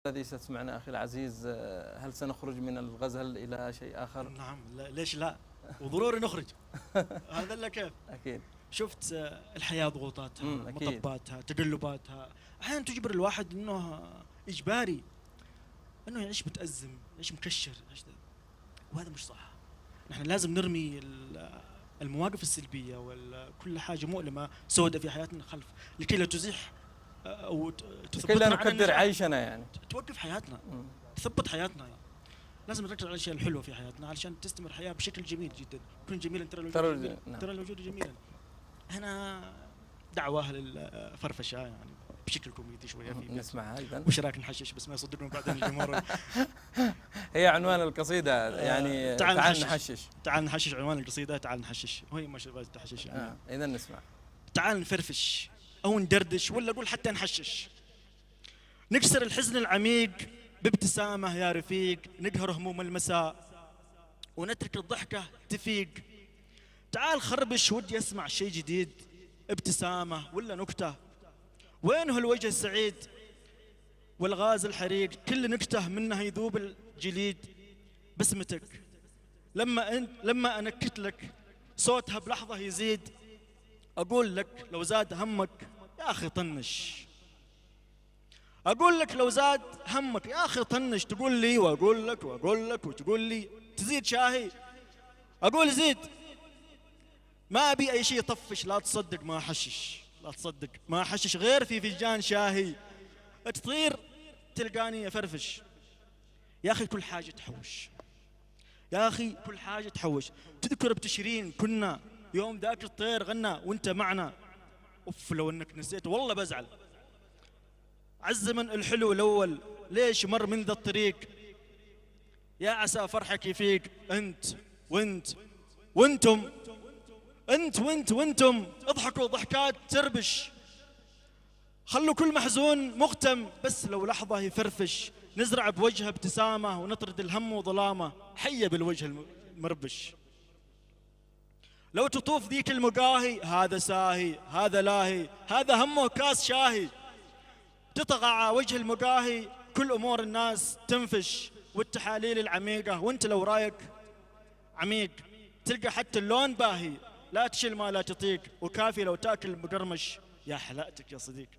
الذي ستسمعنا أخي العزيز، هل سنخرج من الغزل إلى شيء آخر؟ نعم، ليش لا، وضروري نخرج. هذا اللي كيف. أكيد. شفت الحياة ضغوطاتها، أكيد. مطباتها، تقلباتها، أحيانا تجبر الواحد إنه إجباري إنه يعيش متأزم، يعيش مكشر، يعيش وهذا مش صح. نحن لازم نرمي المواقف السلبية وكل حاجة مؤلمة سوداء في حياتنا خلف، لكي لا تزيح أو لكي لا نكدر عيشنا، يعني توقف حياتنا، تثبط حياتنا. يعني لازم نركز على الاشياء الحلوه في حياتنا علشان تستمر الحياه بشكل جميل جدا، يكون جميلا. ترى الوجود جميلا. هنا دعوه للفرفشه يعني بشكل كوميدي شويه في نسمعها ايضا. وش رايك نحشش بس ما يصدقون بعدين الجمهور. هي عنوان القصيده يعني تعال نحشش. تعال نحشش عنوان القصيده، تعال نحشش، وهي ما شبه تحشش يعني. اذا نسمع. تعال نفرفش او ندردش ولا اقول حتى نحشش، نكسر الحزن العميق بابتسامة يا رفيق، نقهر هموم المساء ونترك الضحكة تفيق. تعال خربش ودي أسمع شيء جديد، ابتسامة ولا نكتة، وينه الوجه السعيد والغاز الحريق، كل نكتة منها يذوب الجليد. بسمتك لما أنكت لك صوتها بلحظة يزيد، أقول لك لو زاد همك يا أخي طنش، أقول لك لو زاد همك يا أخي طنش، تقول لي وأقول لك وأقول لك وتقول لي تزيد شاهي، أقول زيد، ما أبي أي شيء يطفش، لا تصدق ما أحشش، لا تصدق ما أحشش غير في فنجان شاهي، تطير تلقاني أفرفش. يا أخي كل حاجة تحوش، يا أخي كل حاجة تحوش. تذكر بتشرين كنا يوم ذاك الطير غنى وانت معنا، أوف لو أنك نسيت والله بزعل. عالزمن الحلو الأول ليش مر من ذا الطريق، يا عسى فرحك يفيق. أنت وأنت وأنتم، أنت وأنت وأنتم، اضحكوا ضحكات تربش، خلوا كل محزون مغتم بس لو لحظة يفرفش، نزرع بوجهه ابتسامة ونطرد الهم وظلامه، حية بالوجه المربش. لو تطوف ذيك المقاهي هذا ساهي هذا لاهي، هذا همه كاس شاهي، تطغى على وجه المقاهي كل أمور الناس تنفش، والتحاليل العميقة وانت لو رايك عميق تلقى حتى اللون باهي، لا تشيل ما لا تطيق، وكافي لو تاكل مقرمش يا حلاقتك يا صديق.